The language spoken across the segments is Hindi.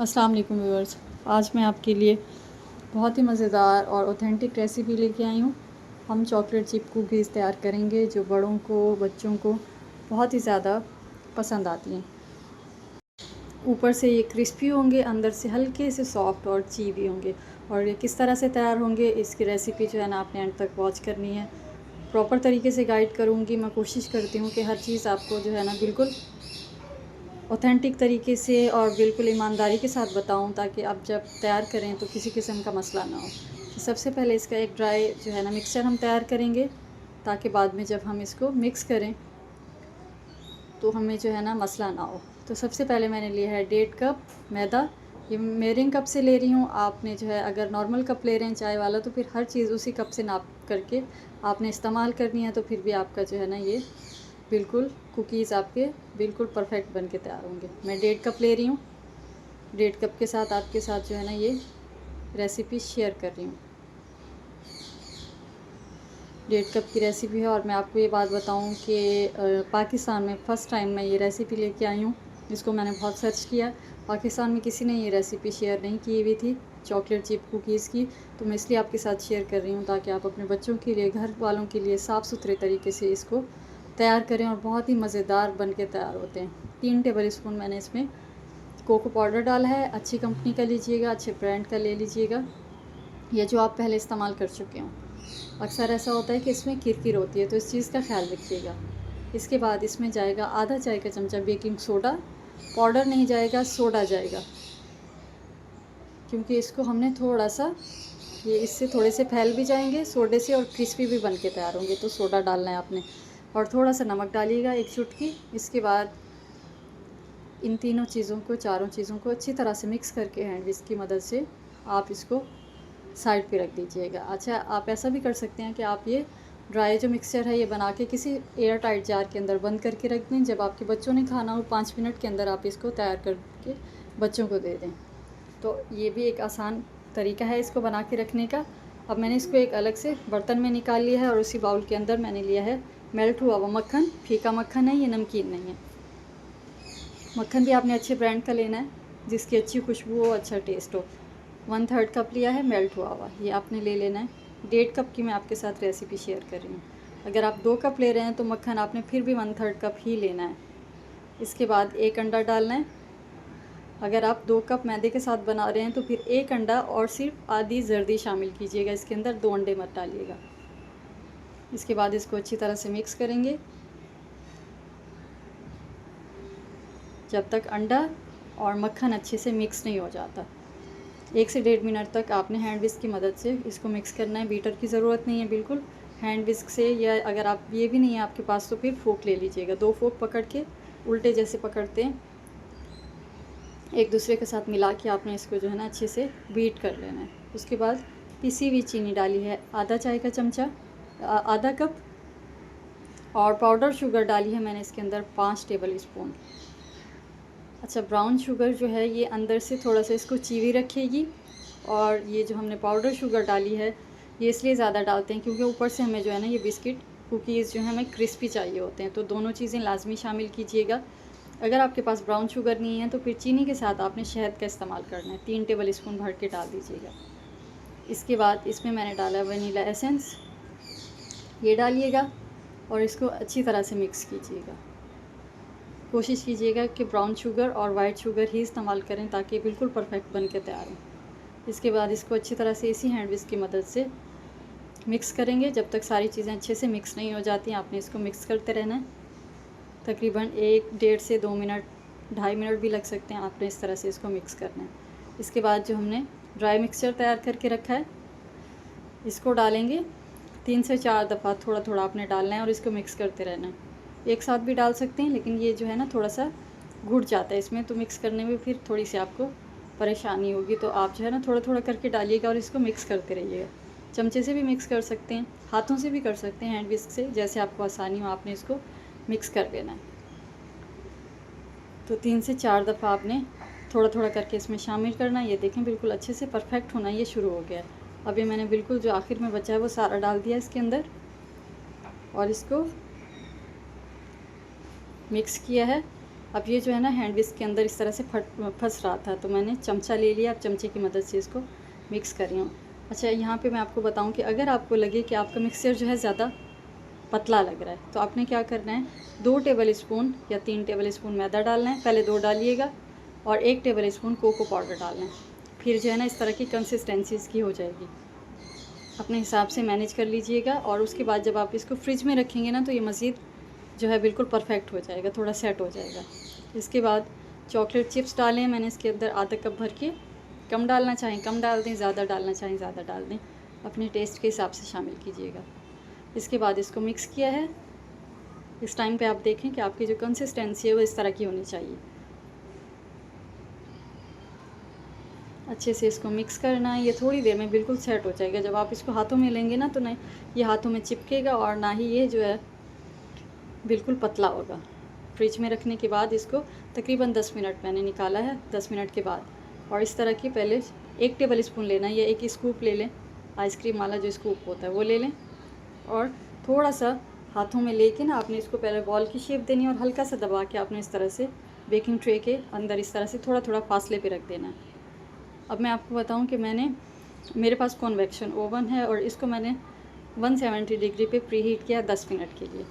अस्सलाम वालेकुम व्यूअर्स। आज मैं आपके लिए बहुत ही मज़ेदार और ऑथेंटिक रेसिपी लेके आई हूँ। हम चॉकलेट चिप कुकीज़ तैयार करेंगे जो बड़ों को, बच्चों को बहुत ही ज़्यादा पसंद आती हैं। ऊपर से ये क्रिस्पी होंगे, अंदर से हल्के से सॉफ्ट और चीवी होंगे। और ये किस तरह से तैयार होंगे, इसकी रेसिपी जो है ना आपने एंड तक वॉच करनी है। प्रॉपर तरीके से गाइड करूँगी। मैं कोशिश करती हूँ कि हर चीज़ आपको जो है ना बिल्कुल ऑथेंटिक तरीके से और बिल्कुल ईमानदारी के साथ बताऊं, ताकि आप जब तैयार करें तो किसी किस्म का मसला ना हो। तो सबसे पहले इसका एक ड्राई जो है ना मिक्सचर हम तैयार करेंगे, ताकि बाद में जब हम इसको मिक्स करें तो हमें जो है ना मसला ना हो। तो सबसे पहले मैंने लिया है 1.5 कप मैदा। ये मेयरिंग कप से ले रही हूँ। आपने जो है अगर नॉर्मल कप ले रहे हैं चाय वाला, तो फिर हर चीज़ उसी कप से नाप करके आपने इस्तेमाल करनी है। तो फिर भी आपका जो है ना ये बिल्कुल कुकीज़ आपके बिल्कुल परफेक्ट बन के तैयार होंगे। मैं 1.5 कप ले रही हूँ। 1.5 कप के साथ आपके साथ जो है ना ये रेसिपी शेयर कर रही हूँ। 1.5 कप की रेसिपी है। और मैं आपको ये बात बताऊँ कि पाकिस्तान में फ़र्स्ट टाइम मैं ये रेसिपी लेके आई हूँ। इसको मैंने बहुत सर्च किया, पाकिस्तान में किसी ने ये रेसिपी शेयर नहीं की हुई थी चॉकलेट चिप कुकीज़ की। तो मैं इसलिए आपके साथ शेयर कर रही हूँ, ताकि आप अपने बच्चों के लिए, घर वालों के लिए साफ़ सुथरे तरीके से इसको तैयार करें। और बहुत ही मज़ेदार बन के तैयार होते हैं। 3 टेबल स्पून मैंने इसमें कोको पाउडर डाला है। अच्छी कंपनी का लीजिएगा, अच्छे ब्रांड का ले लीजिएगा, ये जो आप पहले इस्तेमाल कर चुके हों। अक्सर ऐसा होता है कि इसमें किरकिर होती है, तो इस चीज़ का ख्याल रखिएगा। इसके बाद इसमें जाएगा आधा चाय का चमचा बेकिंग सोडा। पाउडर नहीं जाएगा, सोडा जाएगा, क्योंकि इसको हमने थोड़ा सा, ये इससे थोड़े से फैल भी जाएंगे सोडे से और क्रिस्पी भी बन के तैयार होंगे। तो सोडा डालना है आपने। और थोड़ा सा नमक डालिएगा, 1 चुटकी। इसके बाद इन तीनों चीज़ों को, चारों चीज़ों को अच्छी तरह से मिक्स करके हैंड विस्क की मदद से आप इसको साइड पे रख दीजिएगा। अच्छा, आप ऐसा भी कर सकते हैं कि आप ये ड्राई जो मिक्सचर है ये बना के किसी एयर टाइट जार के अंदर बंद करके रख दें। जब आपके बच्चों ने खाना हो 5 मिनट के अंदर आप इसको तैयार करके बच्चों को दे दें। तो ये भी एक आसान तरीका है इसको बना के रखने का। अब मैंने इसको एक अलग से बर्तन में निकाल लिया है, और उसी बाउल के अंदर मैंने लिया है मेल्ट हुआ हुआ मक्खन। फीका मक्खन है, ये नमकीन नहीं है। मक्खन भी आपने अच्छे ब्रांड का लेना है, जिसकी अच्छी खुशबू हो, अच्छा टेस्ट हो। 1/3 कप लिया है मेल्ट हुआ हुआ, ये आपने ले लेना है। 1.5 कप की मैं आपके साथ रेसिपी शेयर कर रही हूँ। अगर आप 2 कप ले रहे हैं तो मक्खन आपने फिर भी 1/3 कप ही लेना है। इसके बाद 1 अंडा डालना है। अगर आप 2 कप मैदे के साथ बना रहे हैं तो फिर 1 अंडा और सिर्फ आधी जर्दी शामिल कीजिएगा इसके अंदर, 2 अंडे मत डालिएगा। इसके बाद इसको अच्छी तरह से मिक्स करेंगे जब तक अंडा और मक्खन अच्छे से मिक्स नहीं हो जाता। 1 से 1.5 मिनट तक आपने हैंड विस्क की मदद से इसको मिक्स करना है। बीटर की ज़रूरत नहीं है, बिल्कुल हैंड विस्क से, या अगर आप ये भी नहीं है आपके पास तो फिर फोक ले लीजिएगा। 2 फोक पकड़ के उल्टे जैसे पकड़ते हैं, एक दूसरे के साथ मिला के आपने इसको जो है ना अच्छे से बीट कर लेना है। उसके बाद पिसी हुई चीनी डाली है आधा चाय का चमचा, आधा कप। और पाउडर शुगर डाली है मैंने इसके अंदर 5 टेबल स्पून। अच्छा, ब्राउन शुगर जो है ये अंदर से थोड़ा सा इसको चीवी रखेगी। और ये जो हमने पाउडर शुगर डाली है ये इसलिए ज़्यादा डालते हैं क्योंकि ऊपर से हमें जो है ना ये बिस्किट कुकीज़ जो है हमें क्रिस्पी चाहिए होते हैं। तो दोनों चीज़ें लाजमी शामिल कीजिएगा। अगर आपके पास ब्राउन शुगर नहीं है तो फिर चीनी के साथ आपने शहद का इस्तेमाल करना है। 3 टेबल स्पून भर के डाल दीजिएगा। इसके बाद इसमें मैंने डाला वनीला एसेंस, ये डालिएगा और इसको अच्छी तरह से मिक्स कीजिएगा। कोशिश कीजिएगा कि ब्राउन शुगर और वाइट शुगर ही इस्तेमाल करें, ताकि बिल्कुल परफेक्ट बन के तैयार हो। इसके बाद इसको अच्छी तरह से इसी हैंड विस्क की मदद से मिक्स करेंगे जब तक सारी चीज़ें अच्छे से मिक्स नहीं हो जाती। आपने इसको मिक्स करते रहना है। तकरीबन 1 से 2 मिनट, 2.5 मिनट भी लग सकते हैं। आपने इस तरह से इसको मिक्स करना है। इसके बाद जो हमने ड्राई मिक्सचर तैयार करके रखा है इसको डालेंगे। 3 से 4 दफ़ा थोड़ा थोड़ा आपने डालना है और इसको मिक्स करते रहना है। एक साथ भी डाल सकते हैं, लेकिन ये जो है ना थोड़ा सा घुट जाता है इसमें, तो मिक्स करने में फिर थोड़ी सी आपको परेशानी होगी। तो आप जो है ना थोड़ा थोड़ा करके डालिएगा और इसको मिक्स करते रहिएगा। चमचे से भी मिक्स कर सकते हैं, हाथों से भी कर सकते हैं, हैंड विस्क से, जैसे आपको आसानी हो आपने इसको मिक्स कर देना है। तो 3 से 4 दफ़ा आपने थोड़ा थोड़ा करके इसमें शामिल करना है। ये देखें बिल्कुल अच्छे से परफेक्ट होना ये शुरू हो गया है। अभी मैंने बिल्कुल जो आखिर में बचा है वो सारा डाल दिया इसके अंदर और इसको मिक्स किया है। अब ये जो है ना हैंड विस्क के अंदर इस तरह से फंस रहा था, तो मैंने चमचा ले लिया। अब चमचे की मदद से इसको मिक्स कर रही हूँ। अच्छा, यहाँ पे मैं आपको बताऊँ कि अगर आपको लगे कि आपका मिक्सचर जो है ज़्यादा पतला लग रहा है, तो आपने क्या करना है, 2 टेबल स्पून या 3 टेबल स्पून मैदा डालना है। पहले 2 डालिएगा और 1 टेबल स्पून कोको पाउडर डालना है। फिर जो है ना इस तरह की कंसिस्टेंसी इसकी हो जाएगी। अपने हिसाब से मैनेज कर लीजिएगा। और उसके बाद जब आप इसको फ्रिज में रखेंगे ना, तो ये मज़ीद जो है बिल्कुल परफेक्ट हो जाएगा, थोड़ा सेट हो जाएगा। इसके बाद चॉकलेट चिप्स डालें मैंने इसके अंदर आधा कप भर के। कम डालना चाहें कम डाल दें, ज़्यादा डालना चाहें ज़्यादा डाल दें, अपने टेस्ट के हिसाब से शामिल कीजिएगा। इसके बाद इसको मिक्स किया है। इस टाइम पे आप देखें कि आपकी जो कंसिस्टेंसी है वो इस तरह की होनी चाहिए। अच्छे से इसको मिक्स करना है। ये थोड़ी देर में बिल्कुल सेट हो जाएगा। जब आप इसको हाथों में लेंगे ना, तो नहीं ये हाथों में चिपकेगा और ना ही ये जो है बिल्कुल पतला होगा। फ्रिज में रखने के बाद इसको तकरीबन 10 मिनट मैंने निकाला है। 10 मिनट के बाद और इस तरह की पहले 1 टेबल स्पून लेना है या 1 स्कूप ले लें, आइसक्रीम वाला जो स्कूप होता है वो ले लें। और थोड़ा सा हाथों में लेके ना आपने इसको पहले बॉल की शेप देनी है और हल्का सा दबा के आपने इस तरह से बेकिंग ट्रे के अंदर इस तरह से थोड़ा थोड़ा फासले पे रख देना है। अब मैं आपको बताऊं कि मेरे पास कॉन्वेक्शन ओवन है और इसको मैंने 170 डिग्री पे प्री हीट किया 10 मिनट के लिए।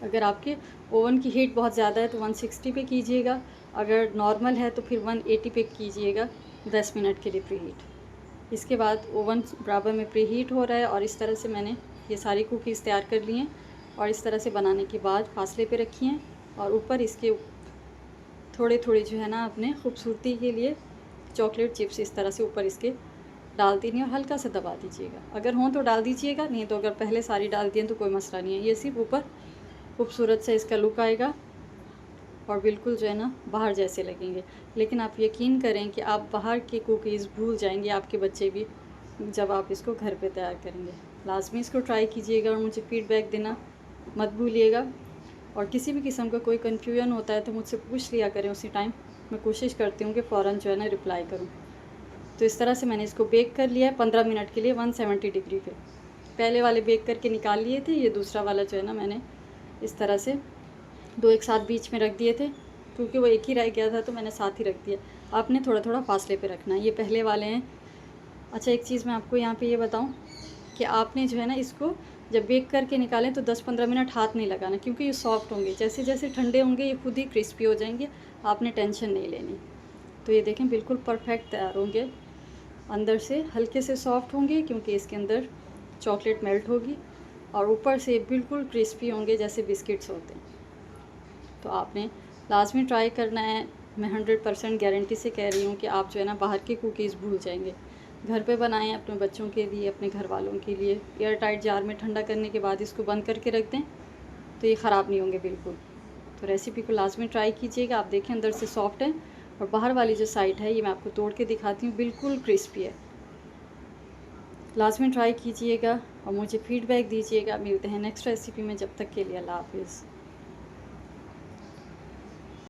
अगर आपके ओवन की हीट बहुत ज़्यादा है तो 160 पे कीजिएगा, अगर नॉर्मल है तो फिर 180 पे कीजिएगा 10 मिनट के लिए प्री हीट। इसके बाद ओवन बराबर में प्री हीट हो रहा है और इस तरह से मैंने ये सारी कुकीज़ तैयार कर ली हैं। और इस तरह से बनाने के बाद फासले पे रखी हैं और ऊपर इसके थोड़े थोड़े जो है ना अपने खूबसूरती के लिए चॉकलेट चिप्स इस तरह से ऊपर इसके डाल दीजिए और हल्का सा दबा दीजिएगा। अगर हों तो डाल दीजिएगा, नहीं तो अगर पहले सारी डाल दिए तो कोई मसला नहीं है। ये सिर्फ ऊपर खूबसूरत से इसका लुक आएगा और बिल्कुल जो है ना बाहर जैसे लगेंगे। लेकिन आप यकीन करें कि आप बाहर की कुकीज़ भूल जाएंगे, आपके बच्चे भी, जब आप इसको घर पे तैयार करेंगे। लाजमी इसको ट्राई कीजिएगा और मुझे फ़ीडबैक देना मत भूलिएगा। और किसी भी किस्म का कोई कन्फ्यूजन होता है तो मुझसे पूछ लिया करें उसी टाइम। मैं कोशिश करती हूँ कि फ़ौरन जो है ना रिप्लाई करूँ। तो इस तरह से मैंने इसको बेक कर लिया है 15 मिनट के लिए 170 डिग्री पे। पहले वाले बेक करके निकाल लिए थे, ये दूसरा वाला जो है ना मैंने इस तरह से 2 एक साथ बीच में रख दिए थे, क्योंकि वो एक ही रह गया था तो मैंने साथ ही रख दिया। आपने थोड़ा थोड़ा फासले पे रखना है। ये पहले वाले हैं। अच्छा, एक चीज़ मैं आपको यहाँ पे ये बताऊँ कि आपने जो है ना इसको जब बेक करके निकालें तो 10-15 मिनट हाथ नहीं लगाना, क्योंकि ये सॉफ्ट होंगे। जैसे जैसे ठंडे होंगे ये खुद ही क्रिस्पी हो जाएंगे, आपने टेंशन नहीं लेनी। तो ये देखें बिल्कुल परफेक्ट तैयार होंगे। अंदर से हल्के से सॉफ्ट होंगे क्योंकि इसके अंदर चॉकलेट मेल्ट होगी और ऊपर से बिल्कुल क्रिस्पी होंगे जैसे बिस्किट्स होते हैं। तो आपने लाजमी ट्राई करना है। मैं 100% गारंटी से कह रही हूँ कि आप जो है ना बाहर की कुकीज़ भूल जाएंगे। घर पे बनाएं अपने बच्चों के लिए, अपने घर वालों के लिए। एयर टाइट जार में ठंडा करने के बाद इसको बंद करके रख दें तो ये ख़राब नहीं होंगे बिल्कुल। तो रेसिपी को लाजमी ट्राई कीजिएगा। आप देखें अंदर से सॉफ्ट है और बाहर वाली जो साइड है ये मैं आपको तोड़ के दिखाती हूँ, बिल्कुल क्रिस्पी है। लाजमी ट्राई कीजिएगा और मुझे फ़ीडबैक दीजिएगा। मिलते हैं नेक्स्ट रेसिपी में, जब तक के लिए अल्लाह हाफिज़।